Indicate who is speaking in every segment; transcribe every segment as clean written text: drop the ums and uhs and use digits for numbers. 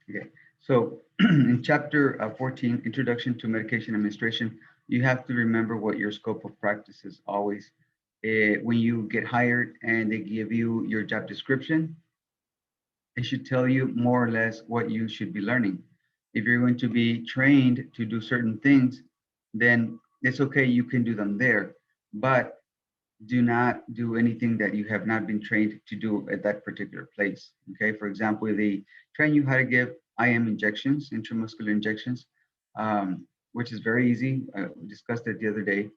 Speaker 1: Okay, so in chapter 14, Introduction to Medication Administration, you have to remember what your scope of practice is always. When you get hired and they give you your job description, it should tell you more or less what you should be learning. If you're going to be trained to do certain things, then it's okay, you can do them there, but do not do anything that you have not been trained to do at that particular place. Okay, for example, if they train you how to give IM injections, intramuscular injections, which is very easy. We discussed it the other day.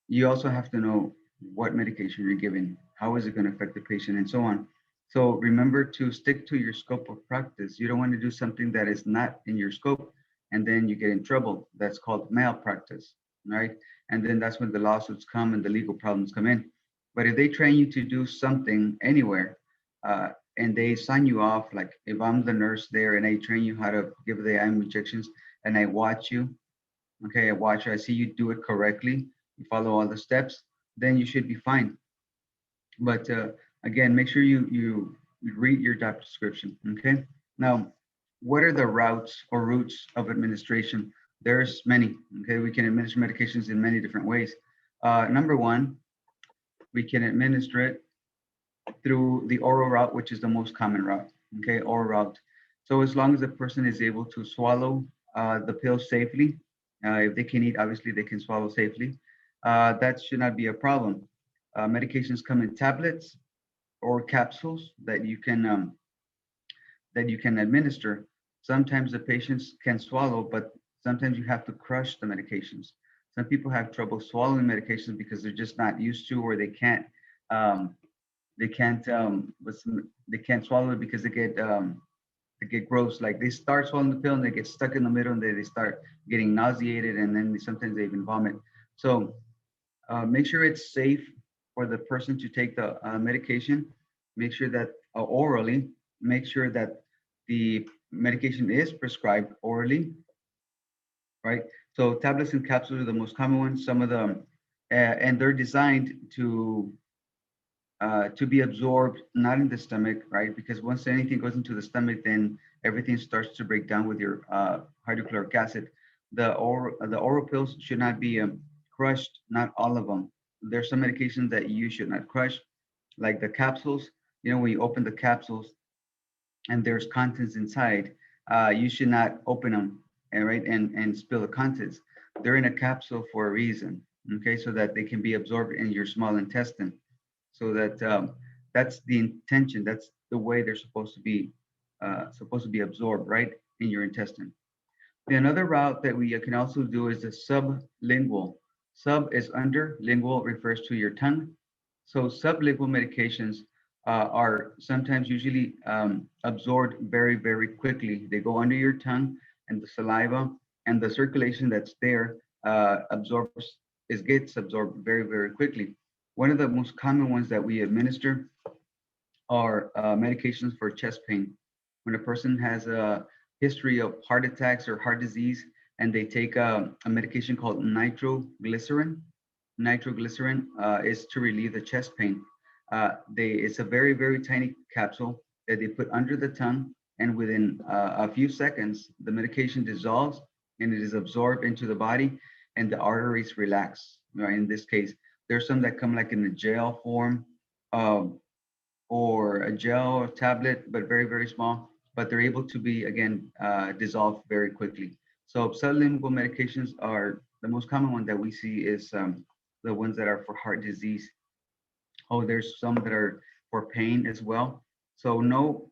Speaker 1: You also have to know what medication you're giving, how is it going to affect the patient, and so on. So remember to stick to your scope of practice. You don't want to do something that is not in your scope, and then you get in trouble. That's called malpractice, right? And then that's when the lawsuits come and the legal problems come in. But if they train you to do something anywhere, and they sign you off, like if I'm the nurse there and I train you how to give the IM injections, and I watch you, okay, I watch you, I see you do it correctly, you follow all the steps, then you should be fine. But again, make sure you read your job description. Okay. Now, what are the routes of administration? There's many. Okay, we can administer medications in many different ways. Number one, we can administer it through the oral route, which is the most common route. Okay, oral route. So as long as the person is able to swallow the pill safely, if they can eat, obviously they can swallow safely. That should not be a problem. Medications come in tablets or capsules that you can administer. Sometimes the patients can swallow, but sometimes you have to crush the medications. Some people have trouble swallowing medications because they're just not used to, or um, they can't swallow it because they get gross. Like they start swallowing the pill and they get stuck in the middle and they start getting nauseated, and then sometimes they even vomit. So make sure it's safe for the person to take the medication. Make sure that orally, make sure that the medication is prescribed orally, right? So tablets and capsules are the most common ones. Some of them, and they're designed to be absorbed not in the stomach, right? Because once anything goes into the stomach, then everything starts to break down with your hydrochloric acid. The oral pills should not be crushed, not all of them. There's some medications that you should not crush, like the capsules. You know, when you open the capsules and there's contents inside, you should not open them, right, and spill the contents. They're in a capsule for a reason, okay, so that they can be absorbed in your small intestine. So that that's the intention. That's the way they're supposed to be absorbed, right, in your intestine. Another route that we can also do is the sublingual. Sub is under, lingual refers to your tongue. So sublingual medications are sometimes usually absorbed very, very quickly. They go under your tongue and the saliva and the circulation that's there gets absorbed very, very quickly. One of the most common ones that we administer are medications for chest pain. When a person has a history of heart attacks or heart disease, and they take a medication called nitroglycerin. Nitroglycerin is to relieve the chest pain. It's a very, very tiny capsule that they put under the tongue, and within a few seconds, the medication dissolves and it is absorbed into the body, and the arteries relax. Right? In this case, there's some that come like in a gel form, um, or a gel or tablet, but very, very small. But they're able to be, again, dissolved very quickly. So sublingual medications are the most common one that we see is the ones that are for heart disease. Oh, there's some that are for pain as well. So know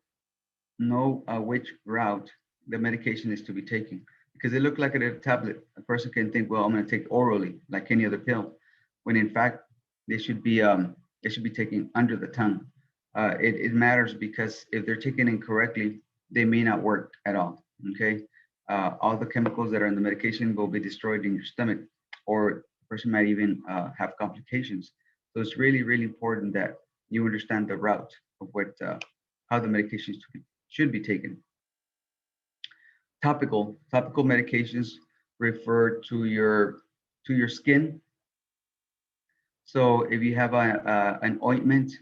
Speaker 1: which route the medication is to be taken, because they look like a tablet. A person can think, well, I'm going to take orally like any other pill, when in fact they should be taken under the tongue. It matters because if they're taken incorrectly, they may not work at all. Okay, all the chemicals that are in the medication will be destroyed in your stomach, or the person might even have complications. So it's really, really important that you understand the route of how the medications should be taken. Topical medications refer to your skin. So if you have an ointment,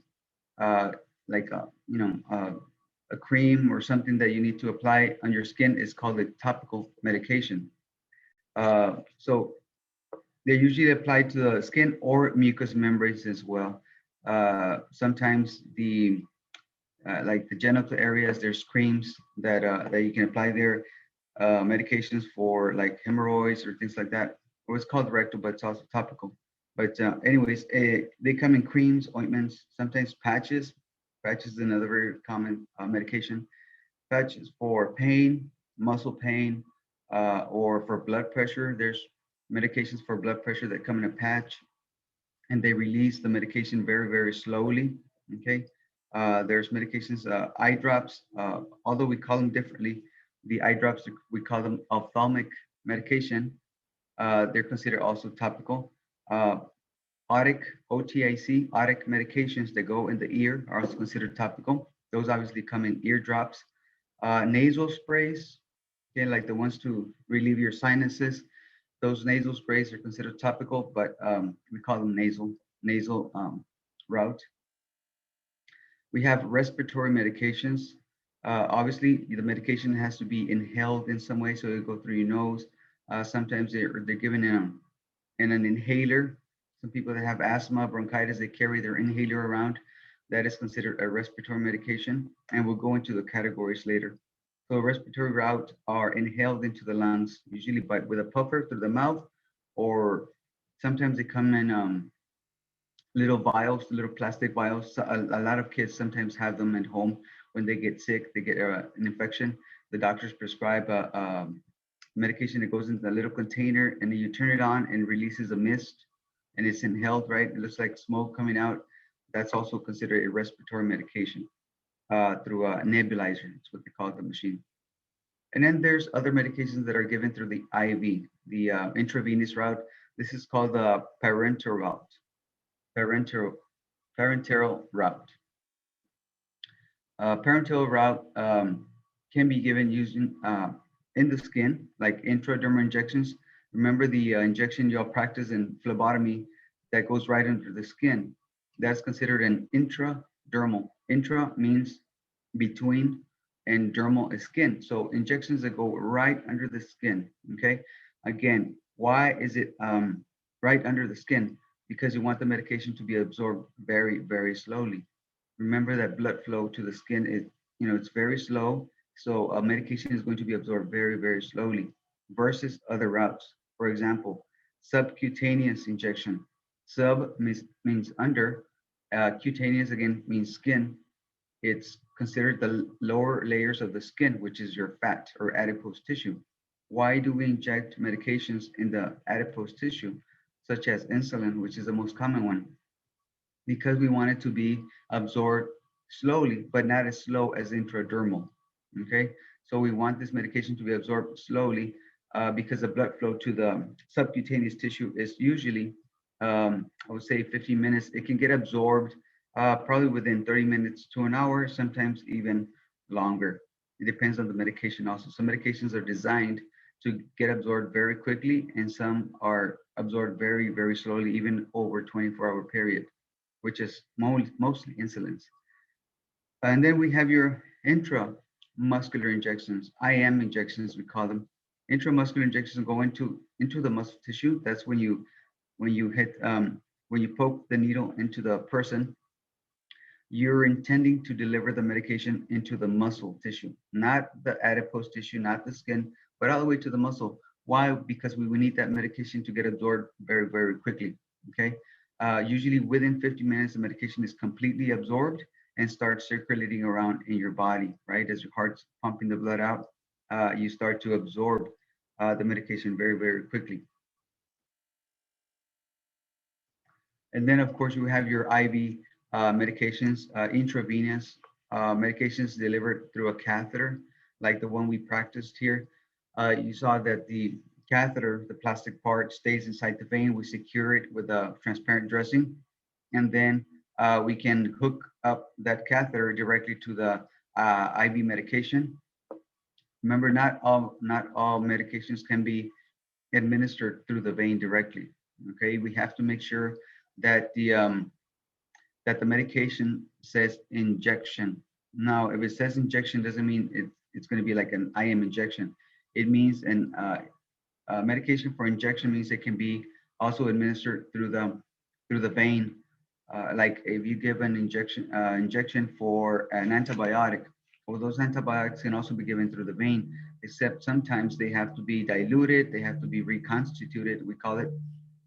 Speaker 1: like a cream or something that you need to apply on your skin is called a topical medication. So they're usually applied to the skin or mucous membranes as well. Sometimes the like the genital areas, there's creams that you can apply there. Medications for like hemorrhoids or things like that. Or it's called rectal, but it's also topical. But anyways, they come in creams, ointments, sometimes patches. Patches is another very common medication. Patches for pain, muscle pain, or for blood pressure. There's medications for blood pressure that come in a patch, and they release the medication very, very slowly. Okay. There's medications, eye drops, although we call them differently. The eye drops, we call them ophthalmic medication. They're considered also topical. Otic, OTIC, otic medications that go in the ear are also considered topical. Those obviously come in ear drops. Nasal sprays, okay, like the ones to relieve your sinuses. Those nasal sprays are considered topical, but we call them nasal route. We have respiratory medications. Obviously, the medication has to be inhaled in some way, so it'll go through your nose. Sometimes they're given in an inhaler. Some people that have asthma, bronchitis, they carry their inhaler around. That is considered a respiratory medication, and we'll go into the categories later. So respiratory route are inhaled into the lungs, usually with a puffer through the mouth, or sometimes they come in little vials, little plastic vials. So a lot of kids sometimes have them at home when they get sick, they get an infection. The doctors prescribe a medication that goes into a little container, and then you turn it on and releases a mist, and it's inhaled, right? It looks like smoke coming out. That's also considered a respiratory medication through a nebulizer. That's what they call the machine. And then there's other medications that are given through the IV, the intravenous route. This is called the parenteral route. Parenteral route. Parenteral route can be given using in the skin, like intradermal injections. Remember the injection y'all practice in phlebotomy that goes right under the skin. That's considered an intradermal. Intra means between, and dermal is skin. So injections that go right under the skin, okay? Again, why is it right under the skin? Because you want the medication to be absorbed very, very slowly. Remember that blood flow to the skin is, it's very slow. So a medication is going to be absorbed very, very slowly versus other routes. For example, subcutaneous injection. Sub means under, cutaneous again means skin. It's considered the lower layers of the skin, which is your fat or adipose tissue. Why do we inject medications in the adipose tissue, such as insulin, which is the most common one? Because we want it to be absorbed slowly, but not as slow as intradermal. Okay, so we want this medication to be absorbed slowly because the blood flow to the subcutaneous tissue is usually, I would say 15 minutes. It can get absorbed probably within 30 minutes to an hour, sometimes even longer. It depends on the medication also. Some medications are designed to get absorbed very quickly, and some are absorbed very, very slowly, even over 24-hour period, which is mostly insulins. And then we have your intramuscular injections, IM injections, we call them. Intramuscular injections go into the muscle tissue. That's when you poke the needle into the person, you're intending to deliver the medication into the muscle tissue, not the adipose tissue, not the skin, but all the way to the muscle. Why? Because we need that medication to get absorbed very, very quickly. Okay. Usually within 50 minutes, the medication is completely absorbed and starts circulating around in your body, right? As your heart's pumping the blood out, you start to absorb the medication very, very quickly. And then, of course, you have your IV medications, intravenous medications delivered through a catheter, like the one we practiced here. You saw that the catheter, the plastic part, stays inside the vein. We secure it with a transparent dressing, and then we can hook up that catheter directly to the IV medication. Remember, not all medications can be administered through the vein directly. Okay, we have to make sure that the medication says injection. Now, if it says injection, doesn't mean it's going to be like an IM injection. It means an medication for injection means it can be also administered through the vein. Like if you give an injection for an antibiotic, well, those antibiotics can also be given through the vein, except sometimes they have to be diluted, they have to be reconstituted, we call it,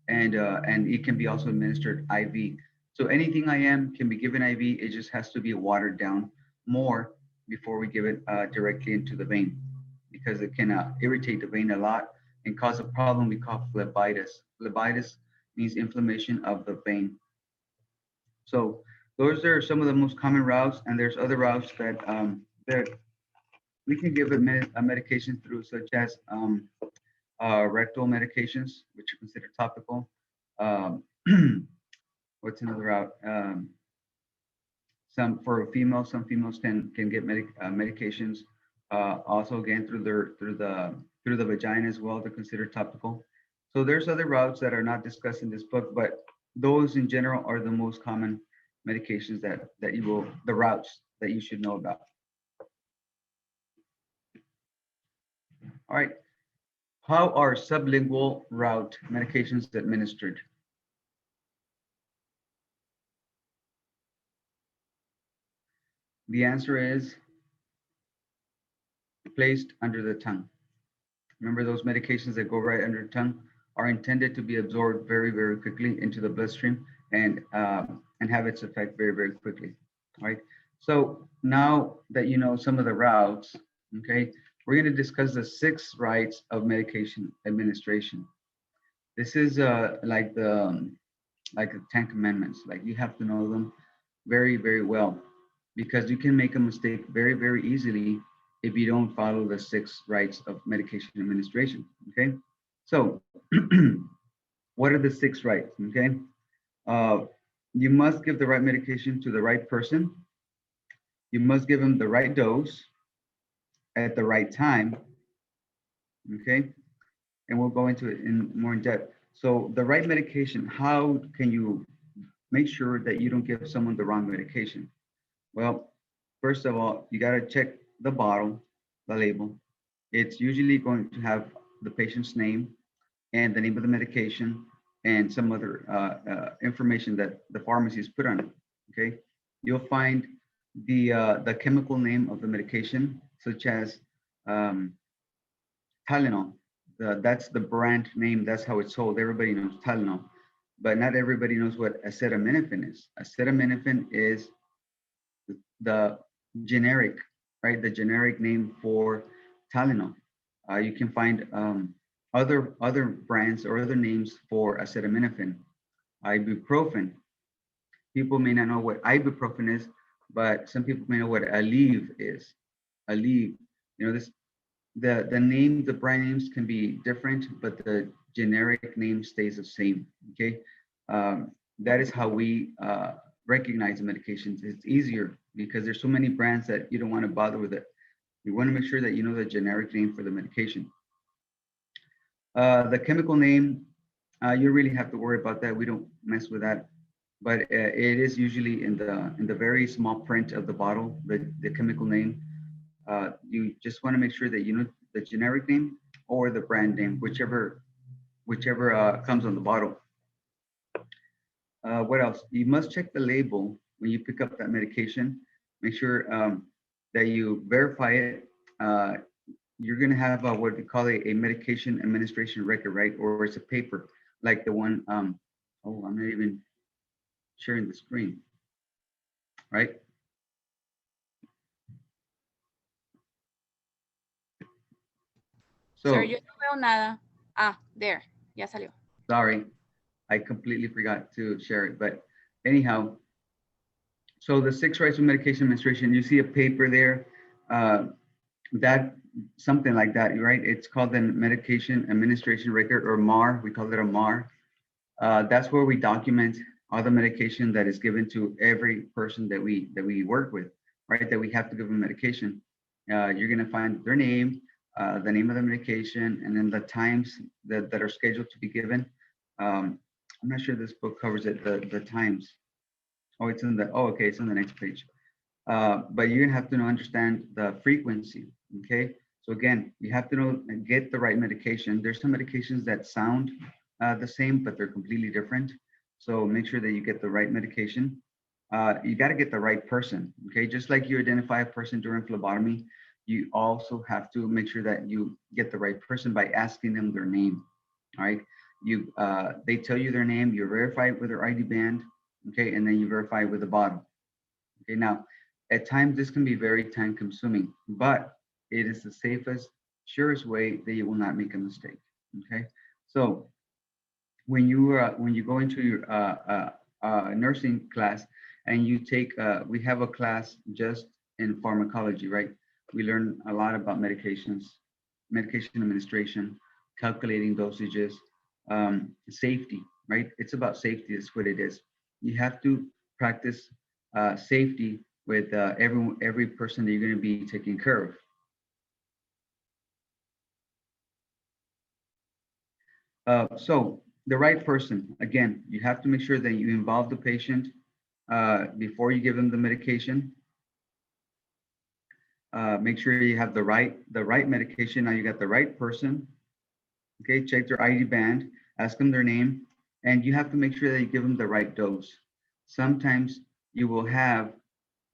Speaker 1: and it can be also administered IV. So anything IM can be given IV. It just has to be watered down more before we give it directly into the vein, because it can irritate the vein a lot and cause a problem we call phlebitis. Phlebitis means inflammation of the vein. So those are some of the most common routes, and there's other routes that we can give a medication through, such as rectal medications, which are considered topical. Um, what's another route? Some females can get medications also again through the vagina as well. They're considered topical. So there's other routes that are not discussed in this book, but those in general are the most common medications the routes that you should know about. All right. How are sublingual route medications administered? The answer is placed under the tongue. Remember, those medications that go right under the tongue are intended to be absorbed very, very quickly into the bloodstream and have its effect very, very quickly. All right. So now that you know some of the routes, okay, we're going to discuss the 6 rights of medication administration. This is like the 10 Commandments. Like, you have to know them very, very well, because you can make a mistake very, very easily if you don't follow the 6 rights of medication administration. Okay. So what are the 6 rights? Okay. Uh, you must give the right medication to the right person. You must give them the right dose at the right time. Okay. And we'll go into it in more in depth. So the right medication, how can you make sure that you don't give someone the wrong medication? Well, first of all, you got to check the bottle, the label. It's usually going to have the patient's name and the name of the medication and some other information that the pharmacy has put on it. Okay, you'll find the chemical name of the medication, such as Tylenol. That's the brand name. That's how it's sold. Everybody knows Tylenol, but not everybody knows what acetaminophen is. Acetaminophen is the generic, right? The generic name for Tylenol. You can find other brands or other names for acetaminophen. Ibuprofen. People may not know what ibuprofen is, but some people may know what Aleve is. Aleve. You know, the name, the brand names can be different, but the generic name stays the same. Okay, that is how we recognize the medications. It's easier because there's so many brands that you don't want to bother with it. You want to make sure that you know the generic name for the medication. The chemical name, you really have to worry about that. We don't mess with that, but it is usually in the very small print of the bottle, the chemical name. You just want to make sure that you know the generic name or the brand name, whichever comes on the bottle. What else? You must check the label when you pick up that medication. Make sure that you verify it. You're going to have what we call a medication administration record, right? Or it's a paper like the one. Oh, I'm not even sharing the screen, right? So,
Speaker 2: Sir, yo no veo nada. Ah, there. Ya salió.
Speaker 1: sorry, I completely forgot to share it. But anyhow, so the 6 rights of medication administration, you see a paper there, that something like that, right? It's called the medication administration record, or MAR. We call it a MAR. That's where we document all the medication that is given to every person that we work with, right? That we have to give them medication. You're gonna find their name, the name of the medication, and then the times that are scheduled to be given. I'm not sure this book covers it, the times. Oh, it's in the, oh, okay, it's on the next page. but you're gonna have to understand the frequency, okay? So again, you have to know and get the right medication. There's some medications that sound the same, but they're completely different. So make sure that you get the right medication. You got to get the right person, okay? Just like you identify a person during phlebotomy, you also have to make sure that you get the right person by asking them their name, all right? They tell you their name, you verify it with their ID band, okay, and then you verify it with the bottle. Okay, now at times this can be very time consuming, but it is the safest, surest way that you will not make a mistake. Okay, so when you go into your nursing class and you take we have a class just in pharmacology, right? We learn a lot about medications, medication administration, calculating dosages, safety, right? It's about safety. Is what it is. You have to practice safety with every person that you're going to be taking care of. So the right person, again, you have to make sure that you involve the patient before you give them the medication. Make sure you have the right medication. Now you got the right person. Okay, check their ID band, ask them their name, and you have to make sure that you give them the right dose. Sometimes you will have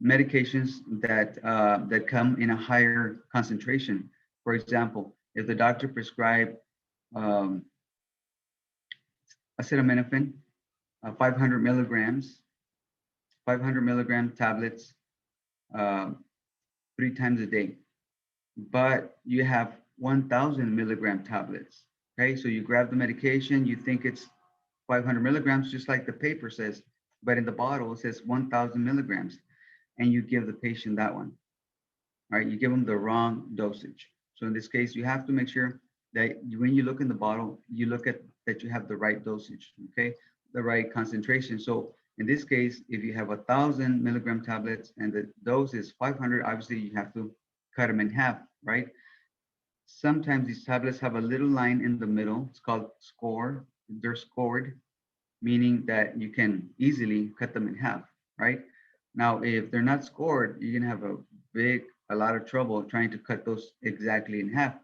Speaker 1: medications that come in a higher concentration. For example, if the doctor prescribed um, acetaminophen, 500 milligrams, 500 milligram tablets, uh, 3 times a day, but you have 1,000 milligram tablets. Okay, so you grab the medication, you think it's 500 milligrams, just like the paper says, but in the bottle it says 1,000 milligrams, and you give the patient that one. All right, you give them the wrong dosage. So in this case, you have to make sure that when you look in the bottle, you look at that you have the right dosage, okay, the right concentration. So in this case, if you have 1,000 milligram tablets and the dose is 500, obviously you have to cut them in half, right? Sometimes these tablets have a little line in the middle. It's called score. They're scored, meaning that you can easily cut them in half, right? Now, if they're not scored, you're gonna have a lot of trouble trying to cut those exactly in half.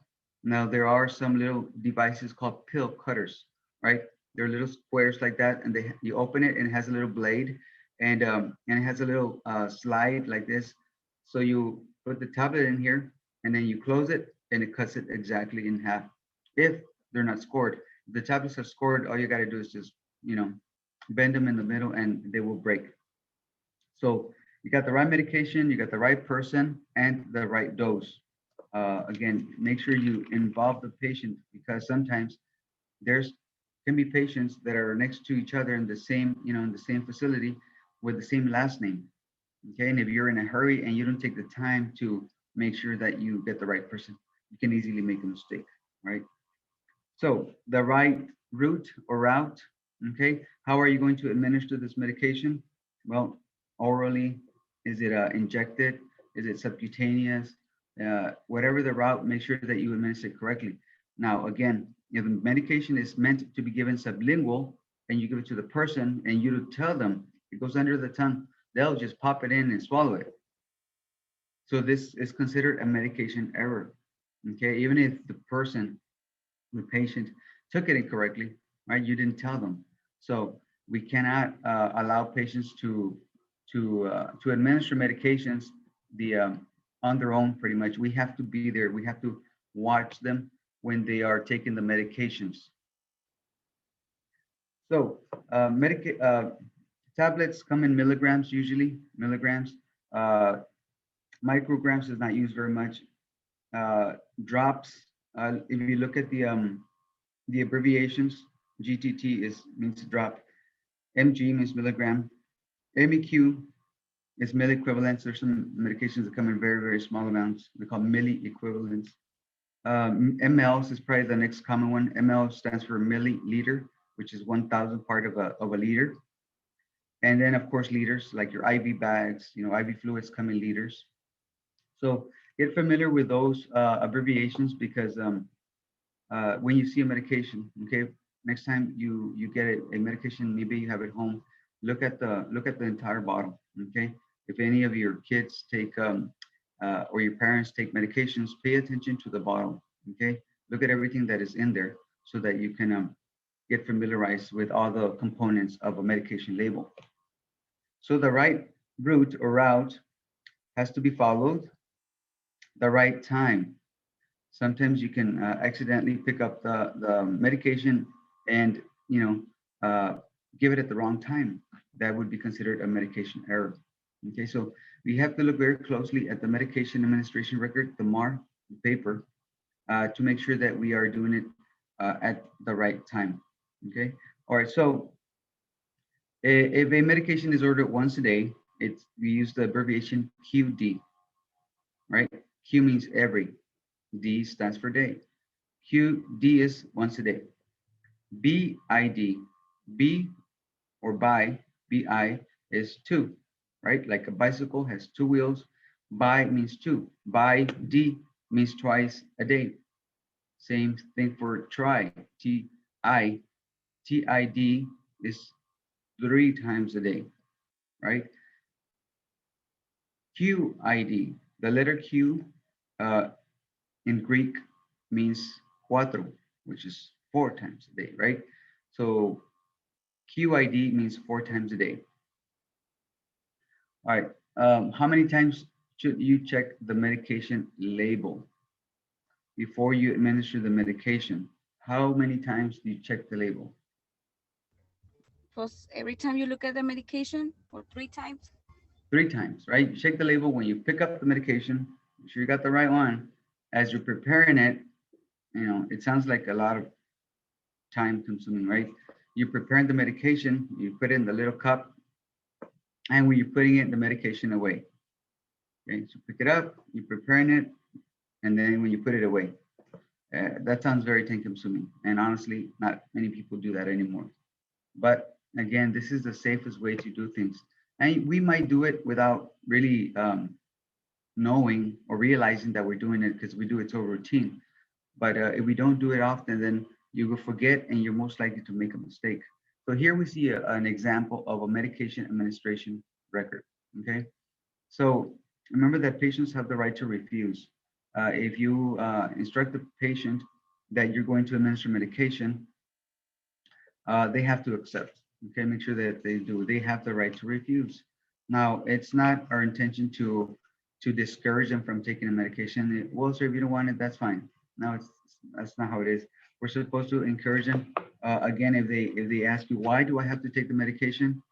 Speaker 1: Now, there are some little devices called pill cutters, right? They're little squares like that, and you open it and it has a little blade, and it has a little slide like this. So you put the tablet in here, and then you close it, and it cuts it exactly in half. If they're not scored, if the tablets are scored, all you got to do is just bend them in the middle, and they will break. So you got the right medication, you got the right person, and the right dose. Again, make sure you involve the patient because sometimes there's can be patients that are next to each other in the same, in the same facility with the same last name. Okay, and if you're in a hurry and you don't take the time to make sure that you get the right person, you can easily make a mistake, right? So the right route, okay? How are you going to administer this medication? Well, orally, is it injected? Is it subcutaneous? Whatever the route, make sure that you administer it correctly. Now, again, if the medication is meant to be given sublingual and you give it to the person and you tell them it goes under the tongue, they'll just pop it in and swallow it. So this is considered a medication error, okay? Even if the patient took it incorrectly, right? You didn't tell them. So we cannot allow patients to administer medications on their own. Pretty much, we have to be there. We have to watch them when they are taking the medications. So tablets come in milligrams usually. Milligrams. Micrograms is not used very much. Drops. If you look at the abbreviations, GTT means drop, MG means milligram, MEQ is milliequivalents. There's some medications that come in very, very small amounts. They're called milliequivalents. MLs is probably the next common one. ML stands for milliliter, which is 1,000 part of a liter. And then of course liters, like your IV bags, IV fluids come in liters. So get familiar with those abbreviations because when you see a medication, okay, next time you get a medication, maybe you have it home, look at the entire bottle, okay. if any of your kids take or your parents take medications, pay attention to the bottle. Okay, look at everything that is in there so that you can get familiarized with all the components of a medication label. So the right route has to be followed, the right time. Sometimes you can accidentally pick up the medication and, give it at the wrong time. That would be considered a medication error. Okay, so we have to look very closely at the medication administration record, the MAR paper, to make sure that we are doing it at the right time. Okay, all right, so if a medication is ordered once a day, we use the abbreviation QD, right? Q means every, D stands for day. QD is once a day. BID, B or BI is two, right? Like a bicycle has two wheels. Bi means two. BID means twice a day. Same thing for try, TI. TID is 3 times a day, right? QID, the letter Q in Greek means cuatro, which is 4 times a day, right? So QID means 4 times a day. All right, how many times should you check the medication label before you administer the medication? How many times do you check the label?
Speaker 2: Plus, every time you look at the medication, or 3 times.
Speaker 1: 3 times, right? You check the label when you pick up the medication, make sure you got the right one. As you're preparing it, it sounds like a lot of time consuming, right? You're preparing the medication, you put it in the little cup, and when you're putting it, the medication away. Okay, so pick it up, you're preparing it, and then when you put it away. That sounds very time consuming. And honestly, not many people do that anymore. But again, this is the safest way to do things. And we might do it without really knowing or realizing that we're doing it because we do it so routine. But if we don't do it often, then you will forget and you're most likely to make a mistake. So here we see an example of a medication administration record, okay? So remember that patients have the right to refuse. If you instruct the patient that you're going to administer medication, they have to accept, okay? Make sure that they do. They have the right to refuse. Now, it's not our intention to discourage them from taking a medication. Well, sir, if you don't want it, that's fine. No, that's not how it is. We're supposed to encourage them. Again, if they ask you, why do I have to take the medication?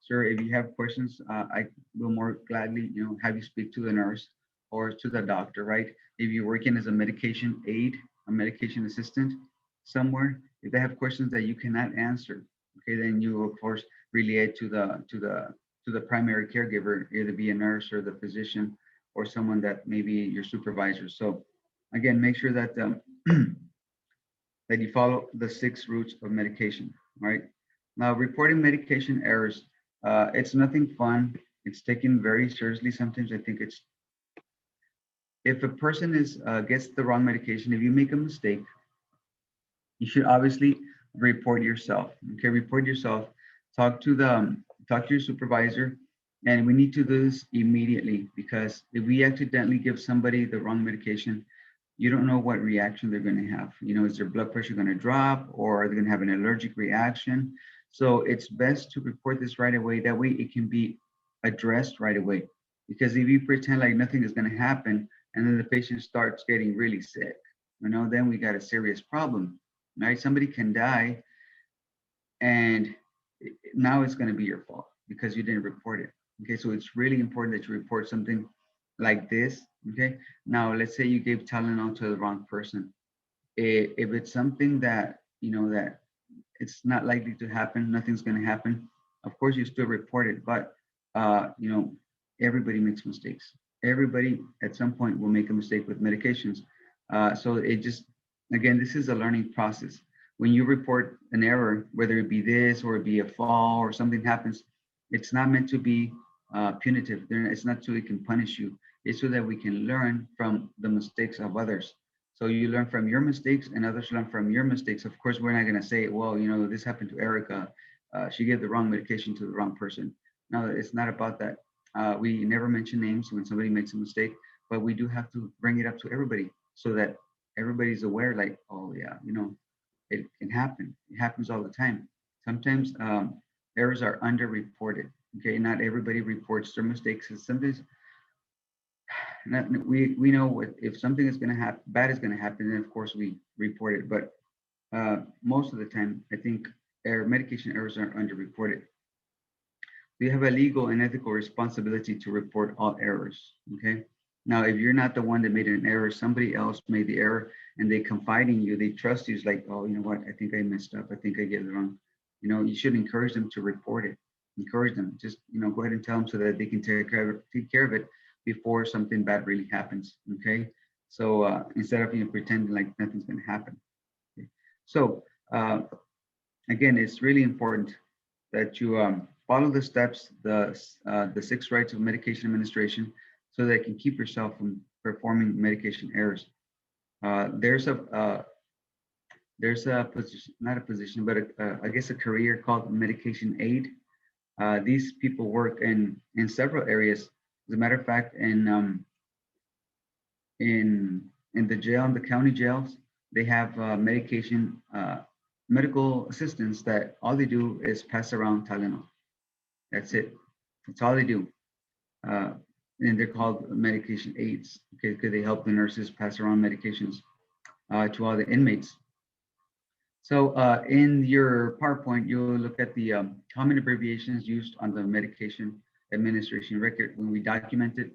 Speaker 1: Sir, if you have questions, I will more gladly, have you speak to the nurse or to the doctor, right? If you're working as a medication aide, a medication assistant somewhere, if they have questions that you cannot answer, okay, then you of course relay it to the primary caregiver, either be a nurse or the physician or someone that may be your supervisor. So again, make sure that that you follow the 6 routes of medication, right? Now, reporting medication errors, it's nothing fun. It's taken very seriously. Sometimes I think if a person gets the wrong medication, if you make a mistake, you should obviously report yourself. Okay, report yourself. Talk to your supervisor, and we need to do this immediately because if we accidentally give somebody the wrong medication, you don't know what reaction they're going to have. Is their blood pressure going to drop, or are they going to have an allergic reaction? So it's best to report this right away. That way it can be addressed right away. Because if you pretend like nothing is going to happen and then the patient starts getting really sick, then we got a serious problem, right? Somebody can die and now it's going to be your fault because you didn't report it. Okay, so it's really important that you report something like this. Okay, now let's say you gave Tylenol to the wrong person. If it's something that that it's not likely to happen, nothing's going to happen, of course you still report it. But everybody makes mistakes. Everybody at some point will make a mistake with medications. So it just, again, this is a learning process. When you report an error, whether it be this or it be a fall or something happens, it's not meant to be punitive. It's not so it can punish you. It's so that we can learn from the mistakes of others. So you learn from your mistakes and others learn from your mistakes. Of course, we're not going to say, well, this happened to Erica. She gave the wrong medication to the wrong person. No, it's not about that. We never mention names when somebody makes a mistake, but we do have to bring it up to everybody so that everybody's aware, like, oh yeah, it can happen. It happens all the time. Sometimes errors are underreported. Okay, not everybody reports their mistakes. And sometimes we know what, if something is going to happen, bad is going to happen, then of course we report it. But most of the time, I think medication errors are underreported. You have a legal and ethical responsibility to report all errors. Okay. Now, if you're not the one that made an error, somebody else made the error and they confide in you, they trust you. It's like, oh, you know what? I think I messed up. I think I get it wrong. You should encourage them to report it. Encourage them. Just, go ahead and tell them so that they can take care of it before something bad really happens. Okay. So instead of pretending like nothing's going to happen. Okay? So again, it's really important that you follow the steps, the 6 rights of medication administration, so that you can keep yourself from performing medication errors. There's a position, not a position, but I guess a career called medication aid. These people work in several areas. As a matter of fact, in the jail, in the county jails, they have medical assistants that all they do is pass around Tylenol. That's it. That's all they do. Uh, and they're called medication aides, okay, because they help the nurses pass around medications to all the inmates. So in your PowerPoint, you'll look at the common abbreviations used on the medication administration record when we document it.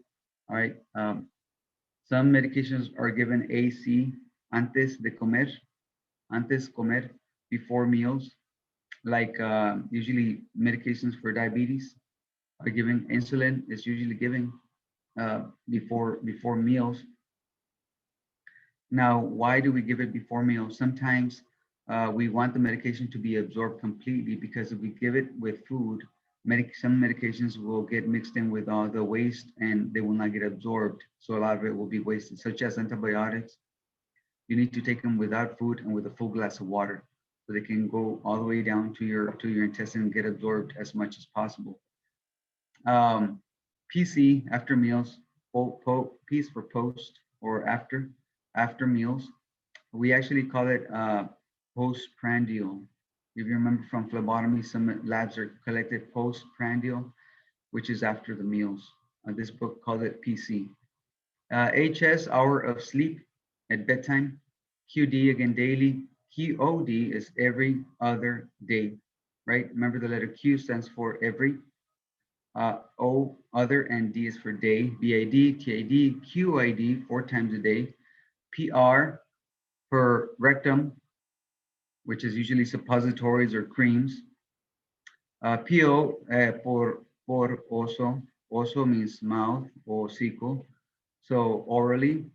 Speaker 1: All right. Some medications are given AC, antes de comer, before meals, like usually medications for diabetes are given. Insulin is usually given before meals. Now, why do we give it before meals? Sometimes we want the medication to be absorbed completely, because if we give it with food, some medications will get mixed in with all the waste and they will not get absorbed. So a lot of it will be wasted, such as antibiotics. You need to take them without food and with a full glass of water, so they can go all the way down to your intestine and get absorbed as much as possible. PC, after meals, P's for post or after meals. We actually call it postprandial. If you remember from phlebotomy, some labs are collected postprandial, which is after the meals. This book called it PC. HS, hour of sleep at bedtime. QD, again, daily. QOD is every other day, right? Remember the letter Q stands for every. O, other, and D is for day. BID, TID, QID, 4 times a day. PR, per rectum, which is usually suppositories or creams. PO, por oso. Oso means mouth or hocico. So orally.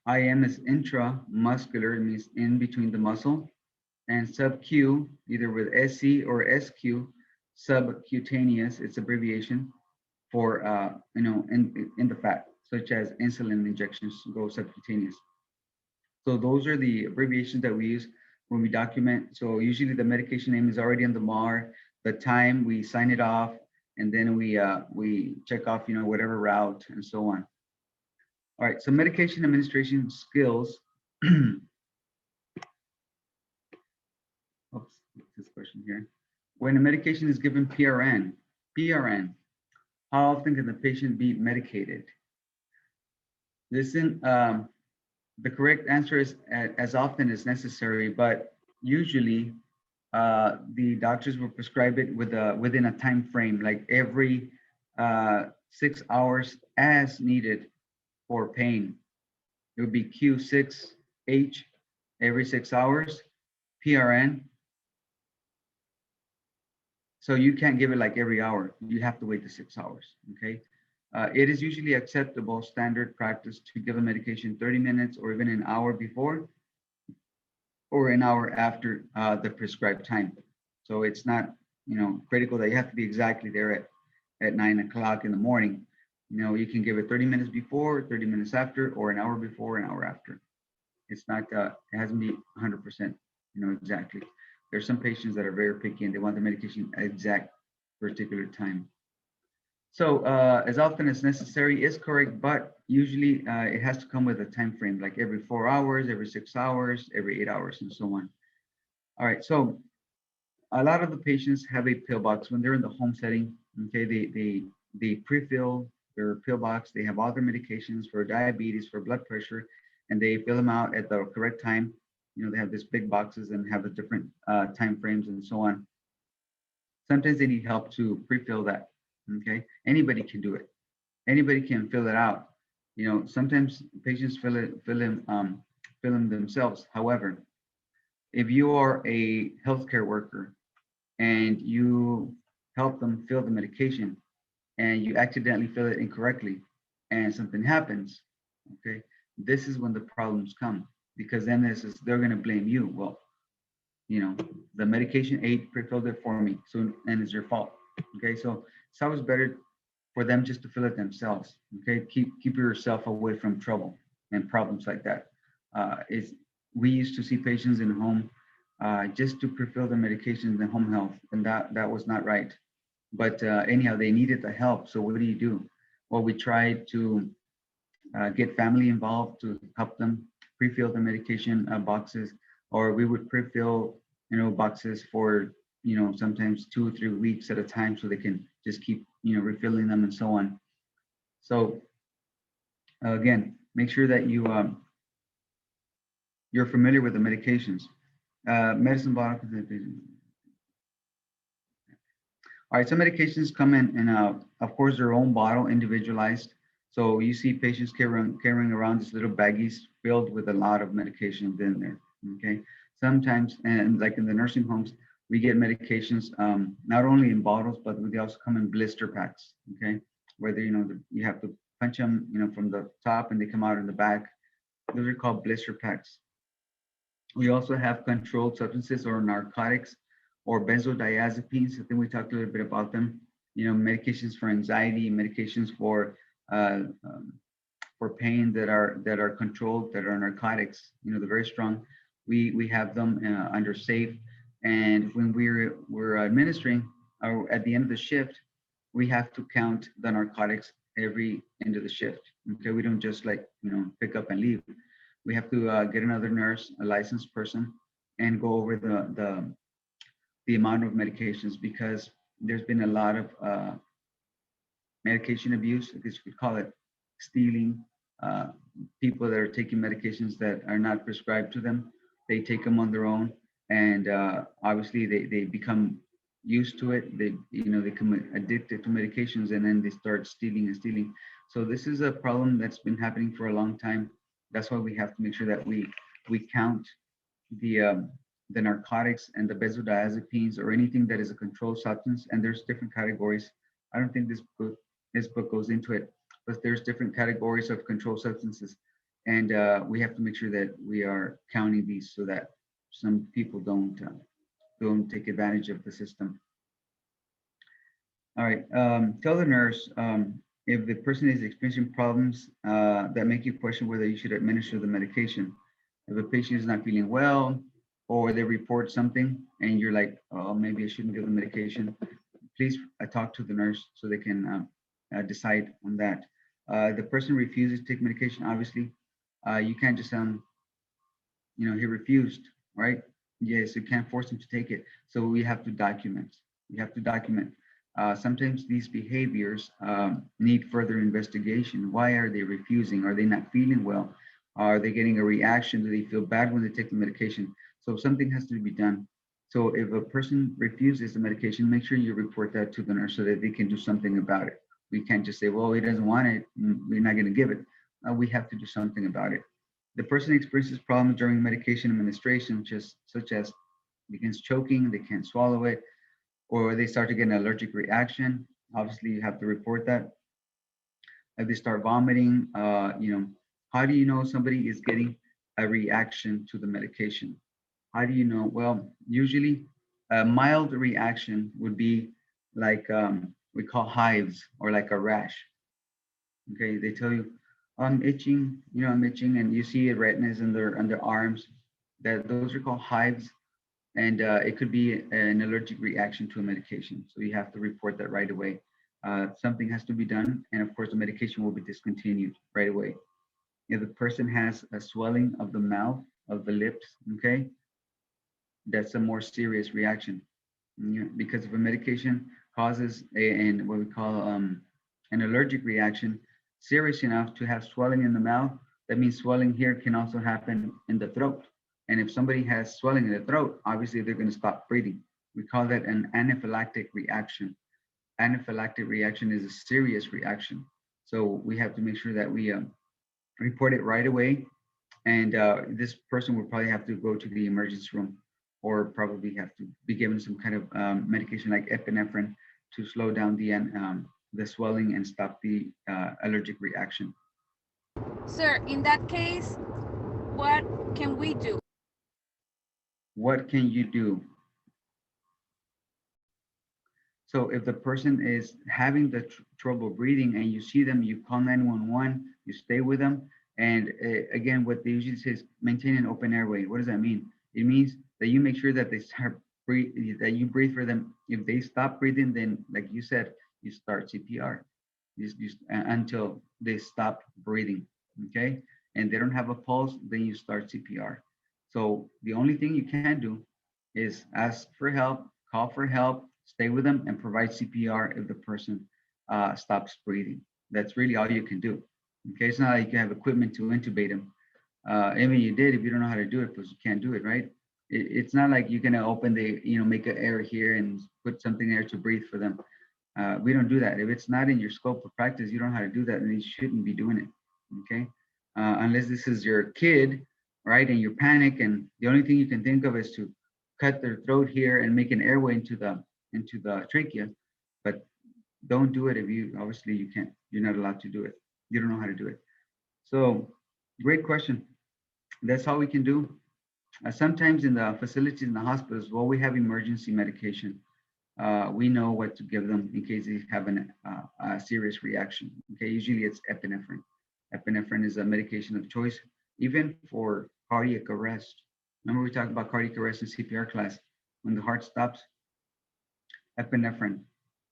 Speaker 1: IM is intramuscular, it means in between the muscle. And sub-Q, either with SC or SQ, subcutaneous, it's abbreviation for, in the fat, such as insulin injections go subcutaneous. So those are the abbreviations that we use when we document. So usually the medication name is already on the MAR, the time we sign it off, and then we check off, whatever route and so on. All right, so medication administration skills. Oops, this question here. When a medication is given PRN, how often can the patient be medicated? Listen, the correct answer is as often as necessary, but usually the doctors will prescribe it within a time frame, like every 6 hours as needed for pain. It would be Q6H every 6 hours, PRN. So you can't give it like every hour. You have to wait the 6 hours, okay? It is usually acceptable standard practice to give a medication 30 minutes or even an hour before or an hour after the prescribed time. So it's not, critical that you have to be exactly there at 9 o'clock in the morning. You can give it 30 minutes before, 30 minutes after, or an hour before, an hour after. It's not, it hasn't been 100%, exactly. There's some patients that are very picky and they want the medication at exact particular time. So as often as necessary is correct, but usually it has to come with a time frame, like every 4 hours, every 6 hours, every 8 hours, and so on. All right, so a lot of the patients have a pill box when they're in the home setting. Okay, they pre-fill their pill box. They have all their medications for diabetes, for blood pressure, and they fill them out at the correct time. You know, they have these big boxes and have the different time frames and so on. Sometimes they need help to pre-fill that. Okay, anybody can do it. Anybody can fill it out. You know, sometimes patients fill them themselves. However, if you are a healthcare worker and you help them fill the medication and you accidentally fill it incorrectly and something happens, okay, this is when the problems come, because then they're going to blame you. Well, you know, the medication aid pre-filled it for me, so, and it's your fault. Okay, so it's always better for them just to fill it themselves. Okay, keep yourself away from trouble and problems like that. Is We used to see patients in home just to pre-fill the medications in home health, and that was not right. But anyhow, they needed the help. So what do? Well, we tried to get family involved to help them pre-fill the medication boxes, or we would pre-fill, you know, boxes for, you know, sometimes 2 or 3 weeks at a time, so they can just keep, you know, refilling them and so on. So again, make sure that you're familiar with the medications. Medicine bottle. All right, some medications come in of course, their own bottle, individualized. So you see patients carrying around these little baggies filled with a lot of medications in there. Okay, sometimes, and like in the nursing homes, we get medications not only in bottles, but they also come in blister packs. Okay, where they, you know, you have to punch them, you know, from the top and they come out in the back. Those are called blister packs. We also have controlled substances or narcotics or benzodiazepines. I think we talked a little bit about them. You know, medications for anxiety, medications uh, um, for pain that are controlled, that are narcotics. You know, they're very strong. We have them under safe, and when we're administering, or at the end of the shift, we have to count the narcotics every end of the shift. Okay, we don't just, like, you know, pick up and leave. We have to get another nurse, a licensed person, and go over the amount of medications, because there's been a lot of medication abuse, I guess you could call it, stealing, uh, people that are taking medications that are not prescribed to them. They take them on their own, and obviously they become used to it. They, you know, they become addicted to medications, and then they start stealing and stealing. So this is a problem that's been happening for a long time. That's why we have to make sure that we count the narcotics and the benzodiazepines or anything that is a controlled substance. And there's different categories. I don't think this book goes into it, but there's different categories of controlled substances, and we have to make sure that we are counting these so that some people don't take advantage of the system. All right, tell the nurse if the person is experiencing problems that make you question whether you should administer the medication. If a patient is not feeling well, or they report something and you're like, oh, maybe I shouldn't give the medication, please talk to the nurse so they can decide on that. The person refuses to take medication, obviously, you can't just you know, he refused, right? Yes, you can't force him to take it. So we have to document. We have to document. Sometimes these behaviors need further investigation. Why are they refusing? Are they not feeling well? Are they getting a reaction? Do they feel bad when they take the medication? So something has to be done. So if a person refuses the medication, make sure you report that to the nurse so that they can do something about it. We can't just say, well, he doesn't want it, we're not going to give it. We have to do something about it. The person experiences problems during medication administration, just such as begins choking, they can't swallow it, or they start to get an allergic reaction. Obviously, you have to report that. If they start vomiting, you know, how do you know somebody is getting a reaction to the medication? How do you know? Well, usually a mild reaction would be like we call hives or like a rash. Okay, they tell you, I'm itching, you know, I'm itching, and you see redness in their arms. That those are called hives, and it could be an allergic reaction to a medication. So you have to report that right away. something has to be done, and of course, the medication will be discontinued right away. If the person has a swelling of the mouth, of the lips, okay, that's a more serious reaction. Because if a medication causes and what we call an allergic reaction, serious enough to have swelling in the mouth, that means swelling here can also happen in the throat. And if somebody has swelling in the throat, obviously they're going to stop breathing. We call that an anaphylactic reaction. Anaphylactic reaction is a serious reaction. So we have to make sure that we report it right away. And this person will probably have to go to the emergency room or probably have to be given some kind of medication like epinephrine to slow down the swelling and stop the allergic reaction.
Speaker 2: Sir, in that case, what can we do?
Speaker 1: What can you do? So if the person is having the trouble breathing and you see them, you call 911, you stay with them. And again, what they usually say is maintain an open airway. What does that mean? It means that you make sure that they start breathe, that you breathe for them. If they stop breathing, then like you said, you start CPR until they stop breathing, okay? And they don't have a pulse, then you start CPR. So the only thing you can do is ask for help, call for help, stay with them, and provide CPR if the person stops breathing. That's really all you can do. Okay, it's not like you have equipment to intubate them. Even you did, if you don't know how to do it, because you can't do it, right? It's not like you're gonna open make an air here and put something there to breathe for them. We don't do that. If it's not in your scope of practice, you don't know how to do that, and you shouldn't be doing it. Okay, unless this is your kid, right? And you panic, and the only thing you can think of is to cut their throat here and make an airway into the trachea. But don't do it if you obviously you can't. You're not allowed to do it. You don't know how to do it. So, great question. That's all we can do. Sometimes in the facilities in the hospitals, while we have emergency medication, we know what to give them in case they have a serious reaction. Okay, usually it's epinephrine. Epinephrine is a medication of choice, even for cardiac arrest. Remember we talked about cardiac arrest in CPR class. When the heart stops, epinephrine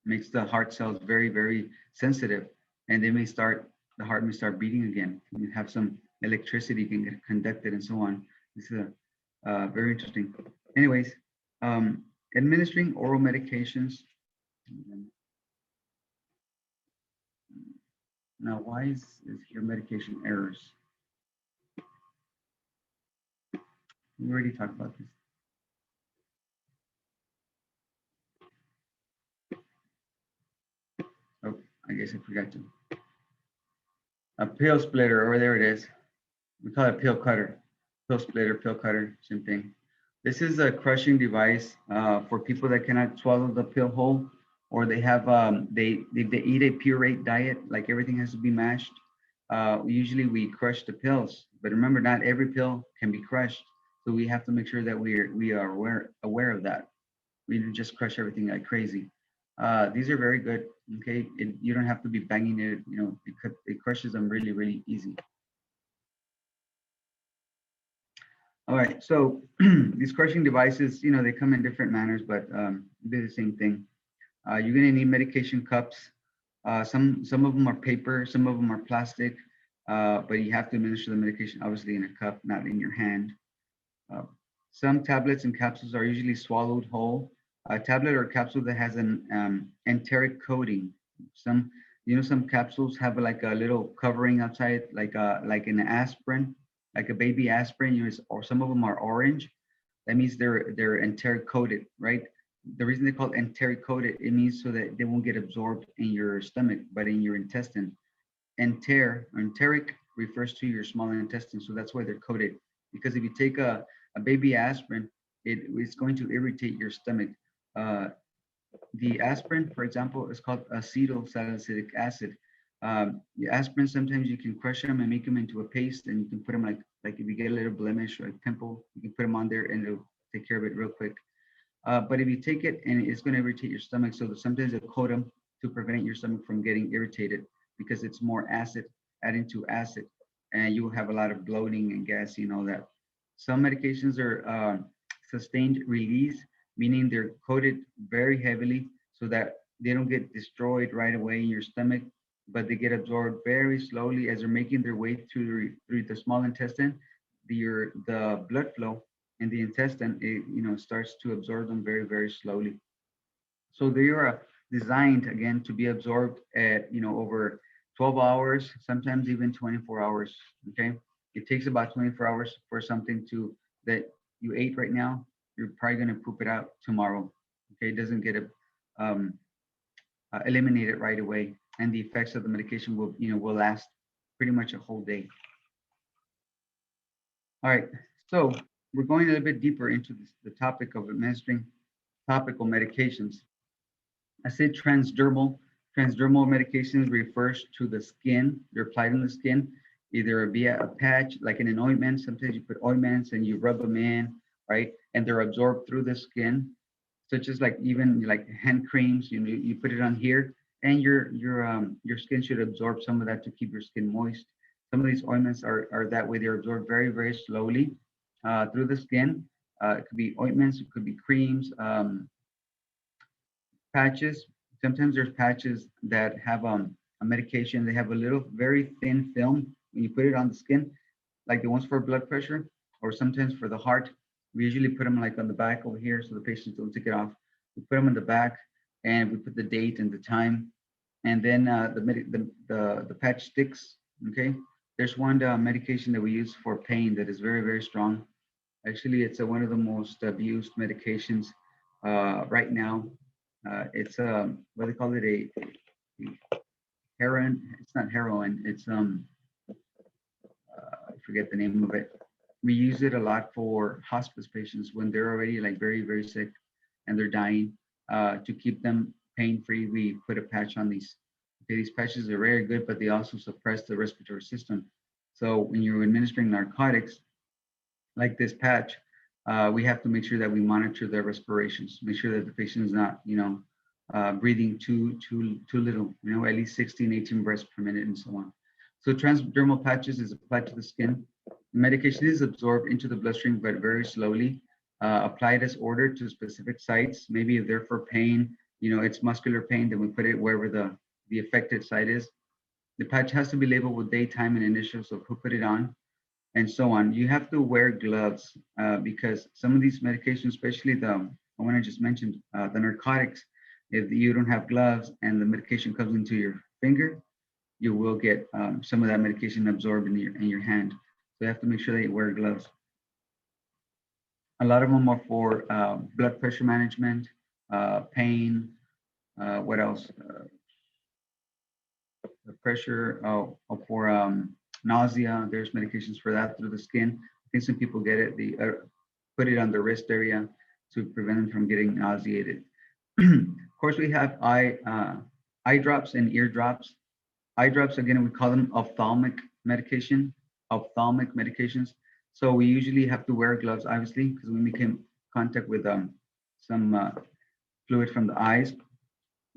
Speaker 1: makes the heart cells very, very sensitive, and the heart may start beating again. You have some electricity can get conducted and so on. This is very interesting. Anyways, administering oral medications. Now, why is here medication errors? We already talked about this. Oh, I guess I forgot to. A pill splitter, or there it is. We call it pill cutter. Pill splitter, pill cutter, same thing. This is a crushing device for people that cannot swallow the pill whole, or they have they eat a puree diet, like everything has to be mashed. Usually we crush the pills, but remember, not every pill can be crushed. So we have to make sure that we are aware of that. We don't just crush everything like crazy. These are very good. Okay, you don't have to be banging it. It crushes them really, really easy. All right, so these crushing devices, they come in different manners, but they're the same thing. You're gonna need medication cups. Some of them are paper, some of them are plastic, but you have to administer the medication obviously in a cup, not in your hand. Some tablets and capsules are usually swallowed whole. A tablet or capsule that has an enteric coating. Some capsules have like a little covering outside, like an aspirin, like a baby aspirin. Or some of them are orange. That means they're enteric coated, right? The reason they're called enteric coated, it means so that they won't get absorbed in your stomach, but in your intestine. Enteric refers to your small intestine, so that's why they're coated. Because if you take a baby aspirin, it's going to irritate your stomach. The aspirin, for example, is called acetylsalicylic acid. The aspirin, sometimes you can crush them and make them into a paste, and you can put them like if you get a little blemish or a pimple, you can put them on there and it'll take care of it real quick. But if you take it and it's going to irritate your stomach, so sometimes they'll coat them to prevent your stomach from getting irritated because it's more acid, adding to acid, and you will have a lot of bloating and gassy and all that. Some medications are sustained release, meaning they're coated very heavily so that they don't get destroyed right away in your stomach, but they get absorbed very slowly as they're making their way through the small intestine. The blood flow in the intestine, it, starts to absorb them very, very slowly. So they are designed again to be absorbed at over 12 hours, sometimes even 24 hours. Okay, it takes about 24 hours for something to that you ate right now. You're probably going to poop it out tomorrow. Okay, it doesn't get eliminated right away, and the effects of the medication will last pretty much a whole day. All right, so we're going a little bit deeper into the topic of administering topical medications. I say transdermal. Transdermal medications refers to the skin. They're applied on the skin, either via a patch, like in an ointment. Sometimes you put ointments and you rub them in, right? And they're absorbed through the skin, such as like even like hand creams. You put it on here, and your skin should absorb some of that to keep your skin moist. Some of these ointments are that way. They're absorbed very, very slowly through the skin. It could be ointments, it could be creams. Patches. Sometimes there's patches that have a medication. They have a little very thin film. When you put it on the skin, like the ones for blood pressure, or sometimes for the heart, we usually put them like on the back over here so the patients don't take it off. We put them in the back, and we put the date and the time, and then the patch sticks. Okay, there's one medication that we use for pain that is very, very strong. Actually, it's one of the most abused medications right now. It's what they call it, a heroin. It's not heroin. It's I forget the name of it. We use it a lot for hospice patients when they're already like very, very sick and they're dying. To keep them pain free, we put a patch on these. Okay, these patches are very good, but they also suppress the respiratory system. So when you're administering narcotics, like this patch, we have to make sure that we monitor their respirations, make sure that the patient is not, breathing too little, at least 16, 18 breaths per minute and so on. So transdermal patches is applied to the skin. The medication is absorbed into the bloodstream, but very slowly, applied as ordered to specific sites. Maybe if they're for pain, it's muscular pain, then we put it wherever the affected site is. The patch has to be labeled with date, time, and initials of who put it on, and so on. You have to wear gloves because some of these medications, especially the one I just mentioned, the narcotics, if you don't have gloves and the medication comes into your finger, you will get some of that medication absorbed in your hand. So you have to make sure that you wear gloves. A lot of them are for blood pressure management, pain. What else? The pressure for nausea. There's medications for that through the skin. I think some people get it. They put it on the wrist area to prevent them from getting nauseated. Of course, we have eye drops and ear drops. Eye drops, again, we call them ophthalmic medications. So we usually have to wear gloves, obviously, because we make contact with some fluid from the eyes.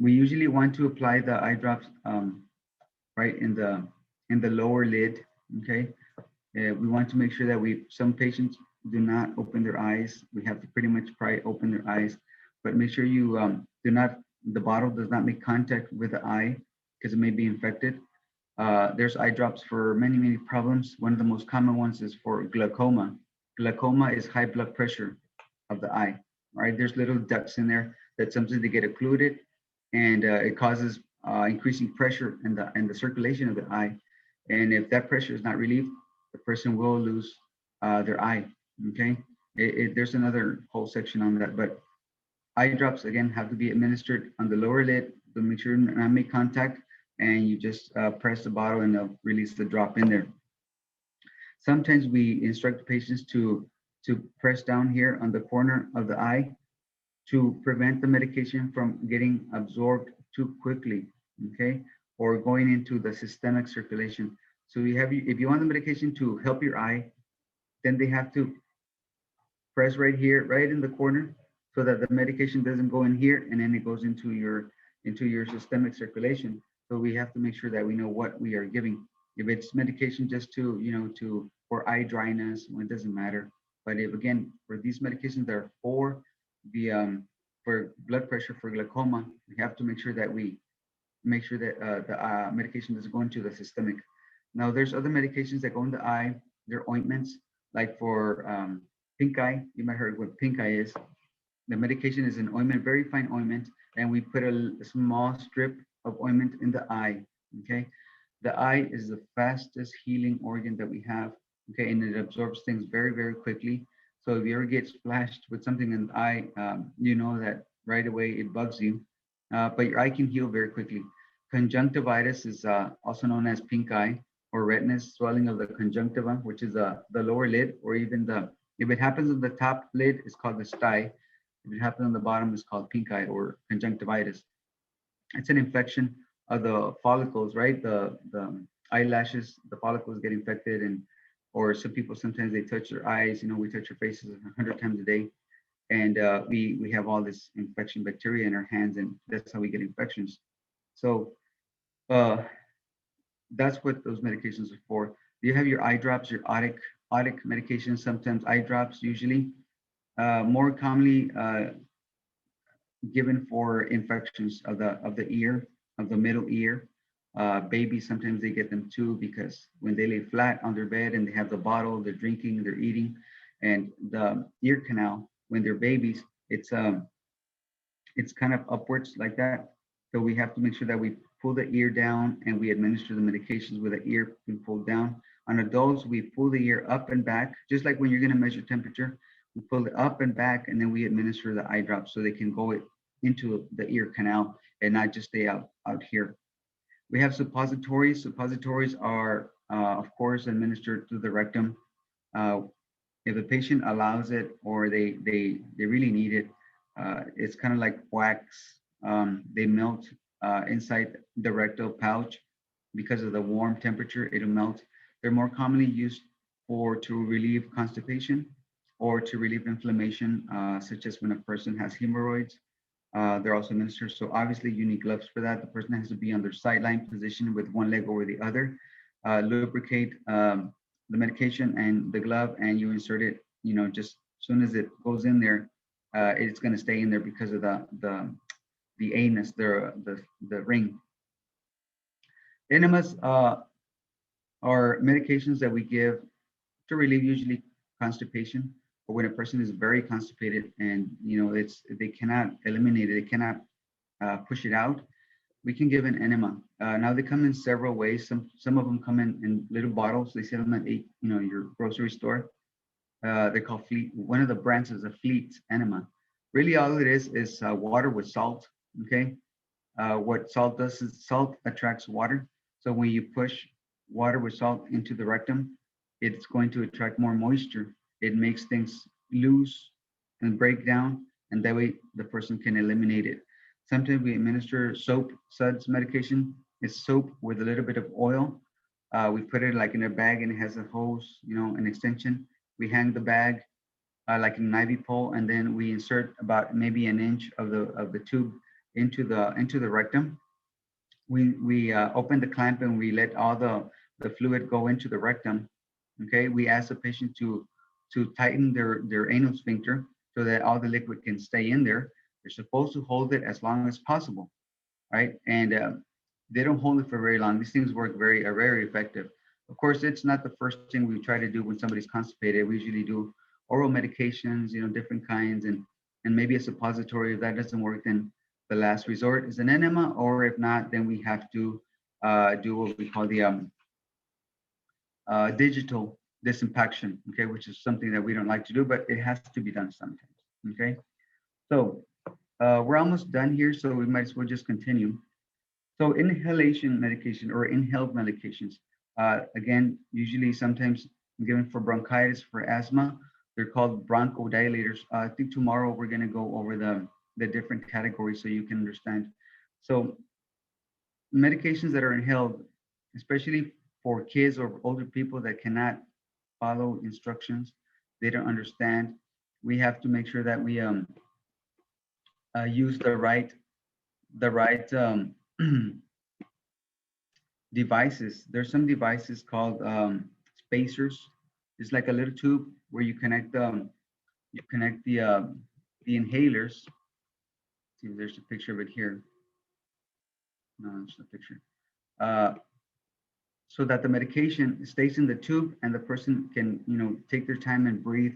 Speaker 1: We usually want to apply the eye drops right in the lower lid. Okay, we want to make sure that some patients do not open their eyes. We have to pretty much pry open their eyes, but make sure you the bottle does not make contact with the eye because it may be infected. There's eye drops for many, many problems. One of the most common ones is for glaucoma. Glaucoma is high blood pressure of the eye, right? There's little ducts in there that sometimes they get occluded, and it causes increasing pressure in the circulation of the eye. And if that pressure is not relieved, the person will lose their eye. Okay, there's another whole section on that, but eye drops again have to be administered on the lower lid to make sure not make contact, and you just press the bottle and they'll release the drop in there. Sometimes we instruct the patients to press down here on the corner of the eye to prevent the medication from getting absorbed too quickly, okay, or going into the systemic circulation. So if you want the medication to help your eye, then they have to press right here, right in the corner, so that the medication doesn't go in here and then it goes into your systemic circulation. So we have to make sure that we know what we are giving. If it's medication just for eye dryness, well, it doesn't matter. But if again, for these medications that are for the for blood pressure, for glaucoma, we have to make sure that we make sure that the medication doesn't go into the systemic. Now, there's other medications that go in the eye. They're ointments, like for pink eye. You might heard what pink eye is. The medication is an ointment, very fine ointment, and we put a small strip of ointment in the eye. Okay, the eye is the fastest healing organ that we have. Okay, and it absorbs things very, very quickly. So if you ever get splashed with something in the eye, you know that right away it bugs you. But your eye can heal very quickly. Conjunctivitis is also known as pink eye or redness, swelling of the conjunctiva, which is the lower lid, or even if it happens on the top lid, it's called the stye. If it happens on the bottom, it's called pink eye or conjunctivitis. It's an infection of the follicles, right? The eyelashes, the follicles get infected, and or some people sometimes they touch their eyes. You know, we touch our faces 100 times a day, and we have all this infection bacteria in our hands, and that's how we get infections. So uh, that's what those medications are for. You have your eye drops, your otic medications, sometimes eye drops, usually more commonly given for infections of the ear, of the middle ear. Babies sometimes they get them too because when they lay flat on their bed and they have the bottle, they're drinking, they're eating, and the ear canal when they're babies, it's kind of upwards like that. So we have to make sure that we pull the ear down and we administer the medications with the ear being pulled down. On adults, we pull the ear up and back, just like when you're going to measure temperature. We pull it up and back, and then we administer the eye drops so they can go into the ear canal and not just stay out here. We have suppositories. Suppositories are, of course, administered through the rectum. Uh, if the patient allows it or they really need it, it's kind of like wax. They melt inside the rectal pouch because of the warm temperature. It'll melt. They're more commonly used for to relieve constipation or to relieve inflammation, such as when a person has hemorrhoids. They're also administered. So obviously you need gloves for that. The person has to be on their sideline position with one leg over the other. Lubricate the medication and the glove, and you insert it. You know, just as soon as it goes in there, it's going to stay in there because of the anus, the ring. Enemas are medications that we give to relieve usually constipation, or when a person is very constipated and you know they cannot eliminate it, they cannot push it out. We can give an enema. Now they come in several ways. Some of them come in little bottles. They sell them at your grocery store. They're called Fleet. One of the brands is a Fleet enema. Really, all it is water with salt. Okay. What salt does is salt attracts water. So when you push water with salt into the rectum, it's going to attract more moisture. It makes things loose and break down, and that way the person can eliminate it. Sometimes we administer soap, Suds medication. It's soap with a little bit of oil. We put it like in a bag and it has a hose, an extension. We hang the bag like an ivy pole, and then we insert about maybe an inch of the tube into the rectum. We open the clamp and we let all the fluid go into the rectum. Okay, we ask the patient to tighten their anal sphincter so that all the liquid can stay in there. They're supposed to hold it as long as possible, right? And they don't hold it for very long. These things are very effective. Of course, it's not the first thing we try to do when somebody's constipated. We usually do oral medications, different kinds, and maybe a suppository. If that doesn't work, then the last resort is an enema, or if not, then we have to do what we call the digital disimpaction, okay, which is something that we don't like to do, but it has to be done sometimes, okay? So we're almost done here, so we might as well just continue. So inhalation medication or inhaled medications, again, usually sometimes given for bronchitis, for asthma, they're called bronchodilators. I think tomorrow we're gonna go over the different categories so you can understand. So medications that are inhaled, especially for kids or older people that cannot follow instructions, they don't understand. We have to make sure that we use the right devices. There's some devices called spacers. It's like a little tube where you connect the inhalers, See, there's a picture of it here. No, it's the picture. Uh, so that the medication stays in the tube and the person can, take their time and breathe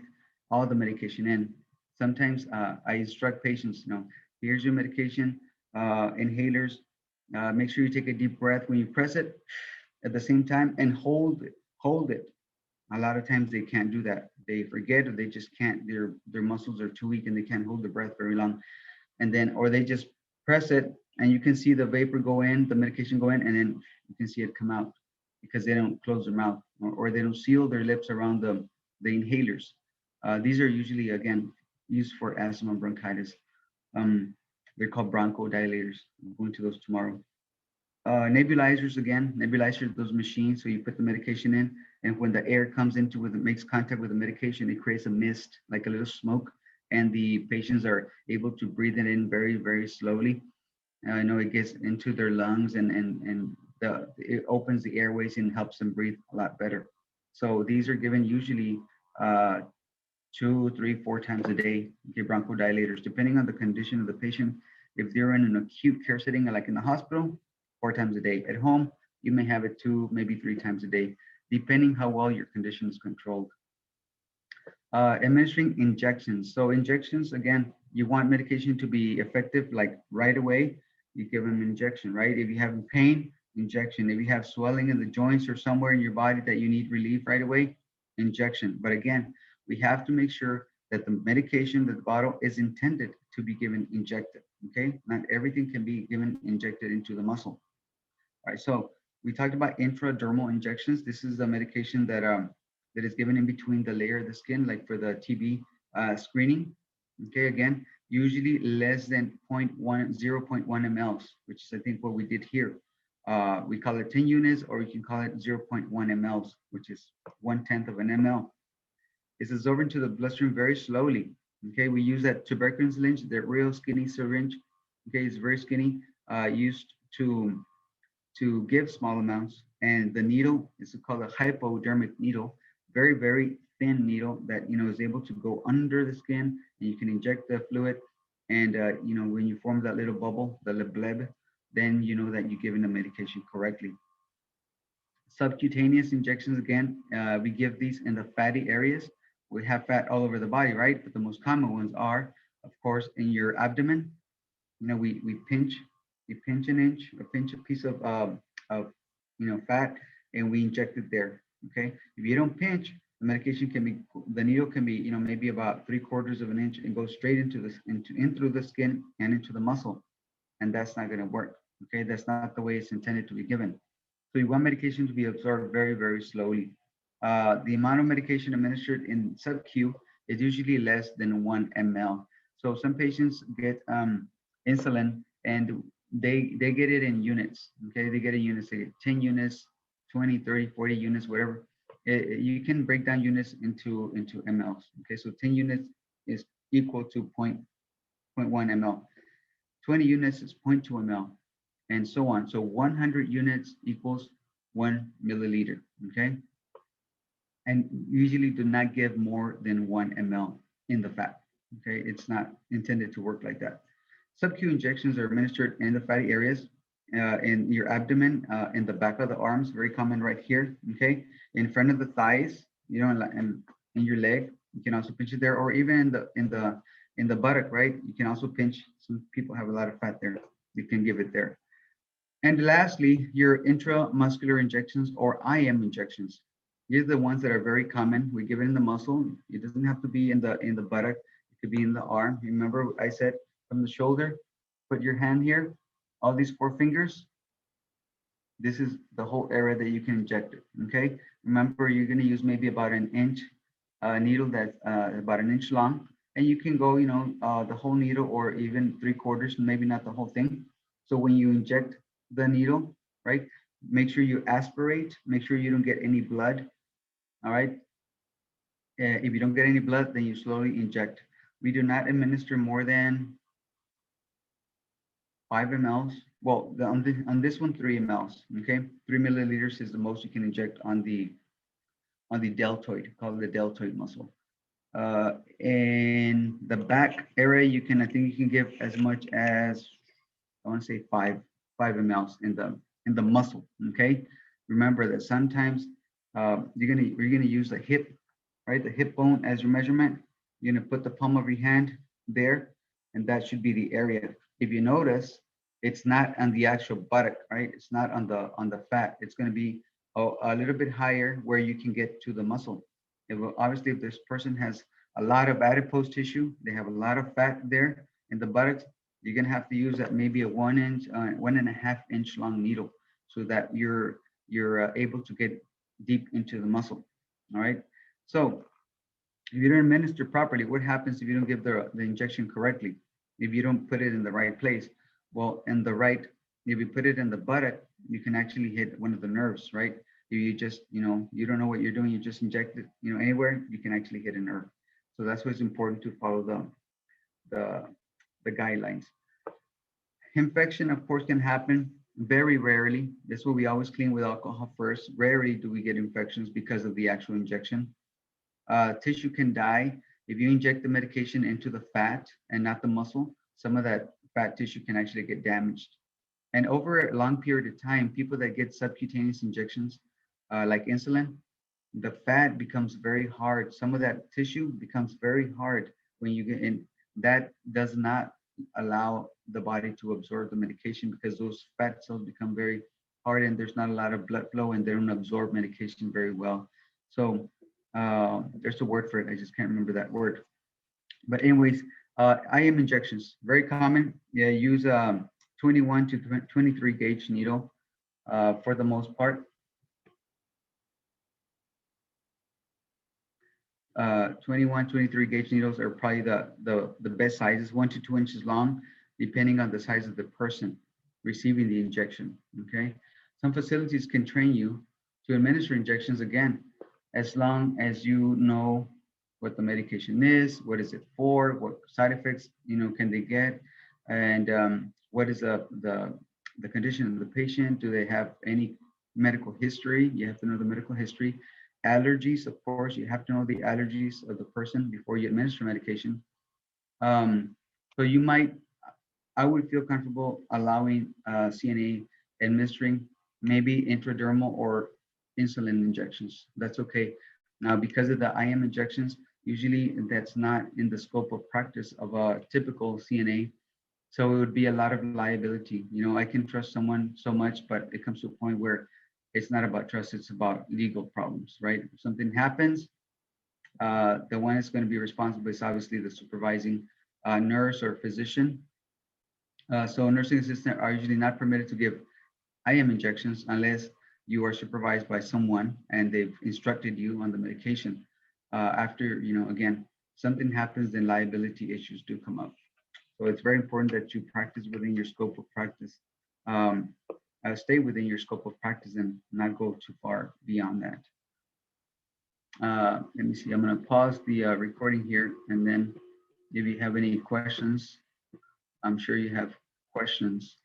Speaker 1: all the medication in. Sometimes I instruct patients, here's your medication, inhalers. Make sure you take a deep breath when you press it at the same time and hold it. A lot of times they can't do that. They forget or they just can't, their muscles are too weak and they can't hold the breath very long. And then, or they just press it and you can see the vapor go in, the medication go in, and then you can see it come out because they don't close their mouth or they don't seal their lips around the inhalers. These are usually, again, used for asthma bronchitis. They're called bronchodilators. I'm going to those tomorrow. Nebulizers, again, nebulizers, those machines. So you put the medication in, and when the air comes into with it makes contact with the medication, it creates a mist, like a little smoke, and the patients are able to breathe it in very, very slowly. I know it gets into their lungs and it opens the airways and helps them breathe a lot better. So these are given usually 2, 3, 4 times a day. Okay, bronchodilators, depending on the condition of the patient. If they're in an acute care setting, like in the hospital, 4 times a day. At home, you may have it 2, maybe 3 times a day, depending how well your condition is controlled. Administering injections. So injections, again, you want medication to be effective like right away. You give them injection, right? If you have pain, injection. If you have swelling in the joints or somewhere in your body that you need relief right away, injection. But again, we have to make sure that the medication, that the bottle is intended to be given injected, okay? Not everything can be given injected into the muscle. All right, so we talked about intradermal injections. This is the medication that is given in between the layer of the skin, like for the TB screening. Okay, again, usually less than 0.1 mLs, which is I think what we did here. We call it 10 units, or you can call it 0.1 mLs, which is 1/10 of an ml. It's absorbed into the bloodstream very slowly. Okay, we use that tuberculin syringe, the real skinny syringe. Okay, it's very skinny, used to give small amounts, and the needle is called a hypodermic needle, very, very thin needle that is able to go under the skin, and you can inject the fluid, and when you form that little bubble, the bleb, then you know that you're giving the medication correctly. Subcutaneous injections, again, we give these in the fatty areas. We have fat all over the body, right? But the most common ones are, of course, in your abdomen. We pinch an inch, a pinch a piece of fat, and we inject it there. Okay. If you don't pinch, the needle can be, maybe about 3/4 of an inch and go straight into this, in through the skin and into the muscle. And that's not going to work. Okay. That's not the way it's intended to be given. So you want medication to be absorbed very, very slowly. The amount of medication administered in sub-Q is usually less than 1 ml. So some patients get insulin and they get it in units. Okay, they get it in units, they get 10 units, 20, 30, 40 units, whatever. You can break down units into mLs. Okay, so 10 units is equal to 0.1 ml. 20 units is 0.2 ml, and so on. So 100 units equals 1 milliliter. Okay, and usually do not give more than 1 ml in the fat. Okay, it's not intended to work like that. Sub-Q injections are administered in the fatty areas, in your abdomen, in the back of the arms, very common right here, okay? In front of the thighs, and in your leg, you can also pinch it there, or even in the buttock, right? You can also pinch. Some people have a lot of fat there. You can give it there. And lastly, your intramuscular injections or IM injections. These are the ones that are very common. We give it in the muscle. It doesn't have to be in the buttock. It could be in the arm. Remember I said from the shoulder, put your hand here, all these 4 fingers. This is the whole area that you can inject it, okay? Remember, you're gonna use maybe about an inch needle that's about an inch long, and you can go, the whole needle or even 3/4, maybe not the whole thing. So when you inject the needle, right, make sure you aspirate, make sure you don't get any blood, all right? If you don't get any blood, then you slowly inject. We do not administer more than 5 mLs. Well, on this one, 3 mLs. Okay, 3 milliliters is the most you can inject on the deltoid, called the deltoid muscle. In the back area, I think you can give as much as, I want to say five mLs in the muscle. Okay. Remember that sometimes you're gonna use the hip, right? The hip bone as your measurement. You're gonna put the palm of your hand there, and that should be the area. If you notice, it's not on the actual buttock, right? It's not on the fat. It's gonna be a little bit higher where you can get to the muscle. Obviously, if this person has a lot of adipose tissue, they have a lot of fat there in the buttocks, you're gonna have to use that maybe a 1 inch, 1.5 inch long needle, so that you're able to get deep into the muscle. All right. So if you don't administer properly, what happens if you don't give the injection correctly? If you don't put it in the right place, well, if you put it in the buttock, you can actually hit one of the nerves, right? If you just, you don't know what you're doing, you just inject it, anywhere, you can actually hit a nerve. So that's why it's important to follow the guidelines. Infection, of course, can happen very rarely. That's why we always clean with alcohol first. Rarely do we get infections because of the actual injection. Tissue can die. If you inject the medication into the fat and not the muscle, some of that fat tissue can actually get damaged. And over a long period of time, people that get subcutaneous injections, like insulin, the fat becomes very hard. Some of that tissue becomes very hard when you get in. That does not allow the body to absorb the medication, because those fat cells become very hard and there's not a lot of blood flow and they don't absorb medication very well. So there's a word for it. I just can't remember that word. But anyways, IM injections, very common. Yeah, use 21 to 23 gauge needle for the most part. 21, 23 gauge needles are probably the best sizes, 1 to 2 inches long, depending on the size of the person receiving the injection. Okay. Some facilities can train you to administer injections, again, as long as you know what the medication is, what is it for, what side effects can they get, and what is the condition of the patient. Do they have any medical history? You have to know the medical history. Allergies, of course, you have to know the allergies of the person before you administer medication. So I would feel comfortable allowing CNA administering maybe intradermal or insulin injections. That's okay. Now, because of the IM injections, usually that's not in the scope of practice of a typical CNA. So it would be a lot of liability. I can trust someone so much, but it comes to a point where it's not about trust, it's about legal problems, right? If something happens, the one that's going to be responsible is obviously the supervising nurse or physician. So nursing assistants are usually not permitted to give IM injections unless you are supervised by someone and they've instructed you on the medication. After, again, something happens, then liability issues do come up. So it's very important that you practice within your scope of practice. Stay within your scope of practice and not go too far beyond that. Let me see, I'm going to pause the recording here, and then if you have any questions, I'm sure you have questions.